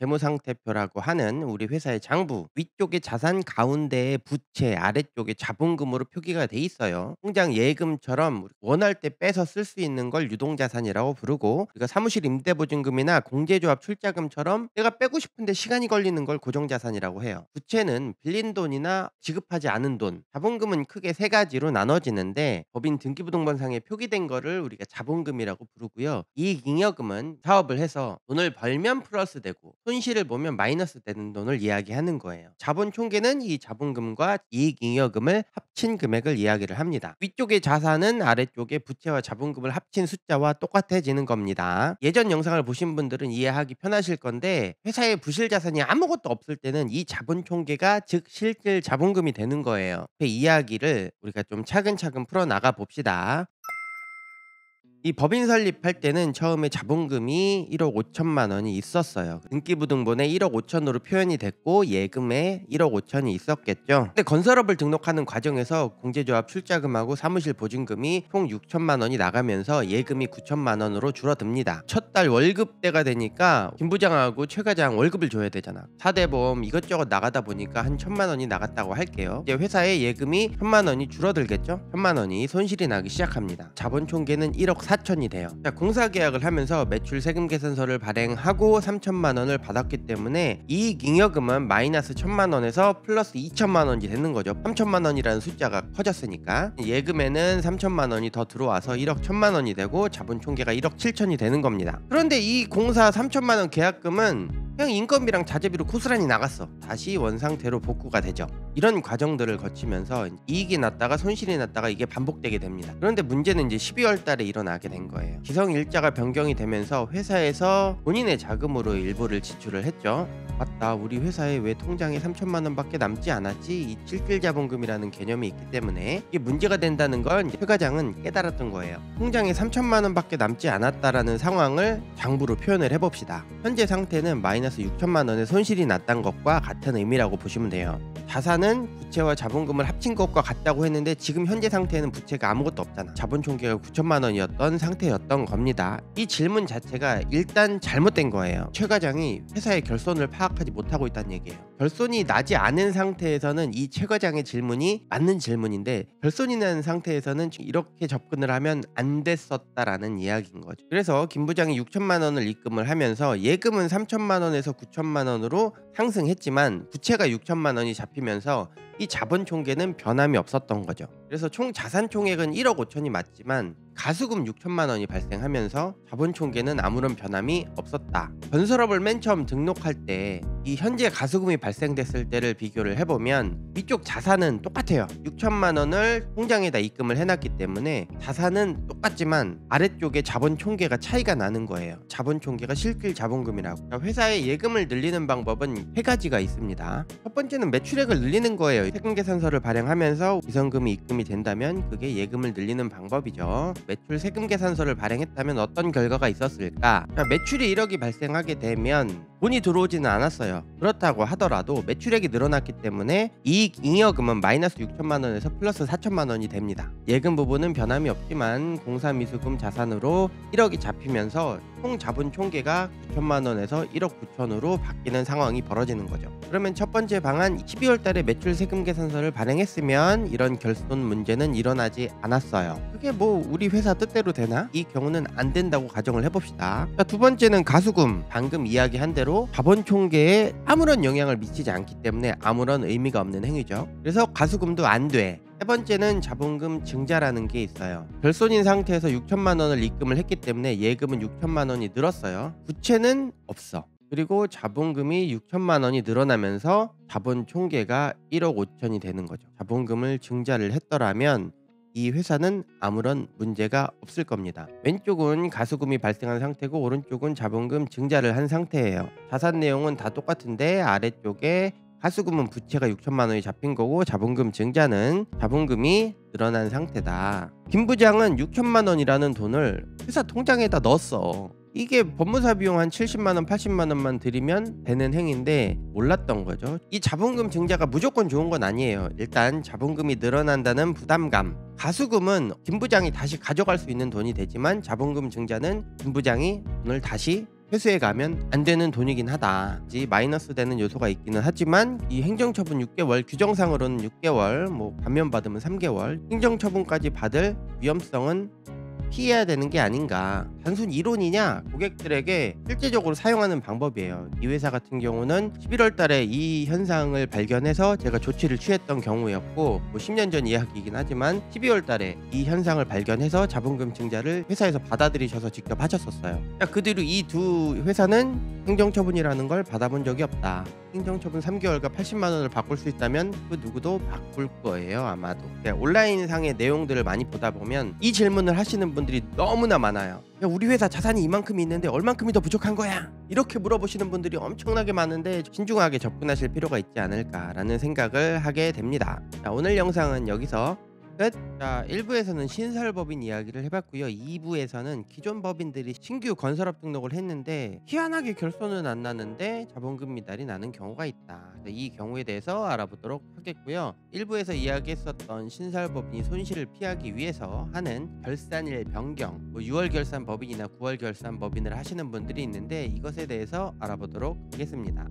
재무상태표라고 하는 우리 회사의 장부 위쪽에 자산, 가운데에 부채, 아래쪽에 자본금으로 표기가 돼 있어요. 통장 예금처럼 원할 때 빼서 쓸 수 있는 걸 유동자산이라고 부르고, 우리가 사무실 임대보증금이나 공제조합 출자금처럼 내가 빼고 싶은데 시간이 걸리는 걸 고정자산이라고 해요. 부채는 빌린 돈이나 지급하지 않은 돈, 자본금은 크게 세 가지로 나눠지는데, 법인 등기부등본상에 표기된 거를 우리가 자본금이라고 부르고요. 이익잉여금은 사업을 해서 돈을 벌면 플러스 되고 손실을 보면 마이너스 되는 돈을 이야기하는 거예요. 자본 총계는 이 자본금과 이익잉여금을 합친 금액을 이야기를 합니다. 위쪽의 자산은 아래쪽에 부채와 자본금을 합친 숫자와 똑같아지는 겁니다. 예전 영상을 보신 분들은 이해하기 편하실 건데, 회사에 부실 자산이 아무것도 없을 때는 이 자본 총계가 즉 실질 자본금이 되는 거예요. 그 이야기를 우리가 좀 차근차근 풀어 나가 봅시다. 이 법인 설립할 때는 처음에 자본금이 1억 5천만 원이 있었어요. 등기부등본에 1억 5천으로 표현이 됐고 예금에 1억 5천이 있었겠죠. 근데 건설업을 등록하는 과정에서 공제조합 출자금하고 사무실 보증금이 총 6천만 원이 나가면서 예금이 9천만 원으로 줄어듭니다. 첫 달 월급 때가 되니까 김 부장하고 최 과장 월급을 줘야 되잖아. 사대보험 이것저것 나가다 보니까 한 1천만 원이 나갔다고 할게요. 이제 회사의 예금이 1천만 원이 줄어들겠죠. 1천만 원이 손실이 나기 시작합니다. 자본 총계는 1억 4천이 돼요. 자, 공사 계약을 하면서 매출 세금 계산서를 발행하고 3천만 원을 받았기 때문에 이익잉여금은 마이너스 1천만 원에서 플러스 2천만 원이 되는 거죠. 3천만 원이라는 숫자가 커졌으니까. 예금에는 3천만 원이 더 들어와서 1억 1천만 원이 되고 자본 총계가 1억 7천이 되는 겁니다. 그런데 이 공사 3천만 원 계약금은 그냥 인건비랑 자재비로 고스란히 나갔어. 다시 원상태로 복구가 되죠. 이런 과정들을 거치면서 이익이 났다가 손실이 났다가 이게 반복되게 됩니다. 그런데 문제는 이제 12월 달에 일어나게 된 거예요. 기성일자가 변경이 되면서 회사에서 본인의 자금으로 일부를 지출을 했죠. 맞다, 우리 회사에 왜 통장에 3천만 원밖에 남지 않았지? 이 실질자본금이라는 개념이 있기 때문에 이게 문제가 된다는 걸 최 과장은 깨달았던 거예요. 통장에 3천만 원밖에 남지 않았다라는 상황을 장부로 표현을 해봅시다. 현재 상태는 마이너스 6천만 원의 손실이 났던 것과 같은 의미라고 보시면 돼요. 자산은 부채와 자본금을 합친 것과 같다고 했는데 지금 현재 상태에는 부채가 아무것도 없잖아. 자본 총계가 9천만 원이었던 상태였던 겁니다. 이 질문 자체가 일단 잘못된 거예요. 최 과장이 회사의 결손을 파악하지 못하고 있다는 얘기예요. 결손이 나지 않은 상태에서는 이 최 과장의 질문이 맞는 질문인데, 결손이 난 상태에서는 이렇게 접근을 하면 안 됐었다라는 이야기인 거죠. 그래서 김 부장이 6천만 원을 입금을 하면서 예금은 3천만 원에서 9천만 원으로 상승했지만 부채가 6천만 원이 잡히면서 이 자본 총계는 변함이 없었던 거죠. 그래서 총 자산 총액은 1억 5천이 맞지만 가수금 6천만 원이 발생하면서 자본 총계는 아무런 변함이 없었다. 건설업을 맨 처음 등록할 때 이 현재 가수금이 발생됐을 때를 비교를 해보면 위쪽 자산은 똑같아요. 6천만 원을 통장에다 입금을 해놨기 때문에 자산은 똑같지만 아래쪽에 자본 총계가 차이가 나는 거예요. 자본 총계가 실질 자본금이라고. 회사의 예금을 늘리는 방법은 세 가지가 있습니다. 첫 번째는 매출액을 늘리는 거예요. 세금 계산서를 발행하면서 비성금이 입금이 된다면 그게 예금을 늘리는 방법이죠. 매출 세금 계산서를 발행했다면 어떤 결과가 있었을까? 매출이 1억이 발생하게 되면 돈이 들어오지는 않았어요. 그렇다고 하더라도 매출액이 늘어났기 때문에 이익잉여금은 마이너스 6천만 원에서 플러스 4천만 원이 됩니다. 예금 부분은 변함이 없지만 공사미수금 자산으로 1억이 잡히면서 총 자본 총계가 9천만 원에서 1억 9천으로 바뀌는 상황이 벌어지는 거죠. 그러면 첫 번째 방안, 12월 달에 매출 세금 계산서를 발행했으면 이런 결손 문제는 일어나지 않았어요. 그게 뭐 우리 회사 뜻대로 되나? 이 경우는 안 된다고 가정을 해봅시다. 자, 두 번째는 가수금. 방금 이야기한 대로 자본 총계에 아무런 영향을 미치지 않기 때문에 아무런 의미가 없는 행위죠. 그래서 가수금도 안 돼. 세 번째는 자본금 증자라는 게 있어요. 결손인 상태에서 6천만 원을 입금을 했기 때문에 예금은 6천만 원이 늘었어요. 부채는 없어. 그리고 자본금이 6천만 원이 늘어나면서 자본 총계가 1억 5천이 되는 거죠. 자본금을 증자를 했더라면 이 회사는 아무런 문제가 없을 겁니다. 왼쪽은 가수금이 발생한 상태고 오른쪽은 자본금 증자를 한 상태예요. 자산 내용은 다 똑같은데 아래쪽에 가수금은 부채가 6천만 원이 잡힌 거고 자본금 증자는 자본금이 늘어난 상태다. 김 부장은 6천만 원이라는 돈을 회사 통장에다 넣었어. 이게 법무사 비용 한 70만 원, 80만 원만 들이면 되는 행위인데 몰랐던 거죠. 이 자본금 증자가 무조건 좋은 건 아니에요. 일단 자본금이 늘어난다는 부담감. 가수금은 김 부장이 다시 가져갈 수 있는 돈이 되지만 자본금 증자는 김 부장이 돈을 다시 회수해 가면 안 되는 돈이긴 하다. 마이너스 되는 요소가 있기는 하지만 이 행정처분 6개월, 규정상으로는 6개월, 뭐 감면받으면 3개월, 행정처분까지 받을 위험성은 피해야 되는 게 아닌가. 단순 이론이냐? 고객들에게 실제적으로 사용하는 방법이에요. 이 회사 같은 경우는 11월 달에 이 현상을 발견해서 제가 조치를 취했던 경우였고, 뭐 10년 전 이야기이긴 하지만 12월 달에 이 현상을 발견해서 자본금 증자를 회사에서 받아들이셔서 직접 하셨었어요. 그 뒤로 이 두 회사는 행정처분이라는 걸 받아본 적이 없다. 행정처분 3개월과 80만 원을 바꿀 수 있다면 그 누구도 바꿀 거예요, 아마도. 온라인상의 내용들을 많이 보다 보면 이 질문을 하시는 분들이 너무나 많아요. 야, 우리 회사 자산이 이만큼 있는데 얼만큼이 더 부족한 거야? 이렇게 물어보시는 분들이 엄청나게 많은데 신중하게 접근하실 필요가 있지 않을까라는 생각을 하게 됩니다. 자, 오늘 영상은 여기서 끝. 자, 1부에서는 신설법인 이야기를 해봤고요. 2부에서는 기존 법인들이 신규 건설업 등록을 했는데 희한하게 결손은 안 나는데 자본금 미달이 나는 경우가 있다. 이 경우에 대해서 알아보도록 하겠고요. 1부에서 이야기했었던 신설법인이 손실을 피하기 위해서 하는 결산일 변경, 뭐 6월 결산 법인이나 9월 결산 법인을 하시는 분들이 있는데 이것에 대해서 알아보도록 하겠습니다.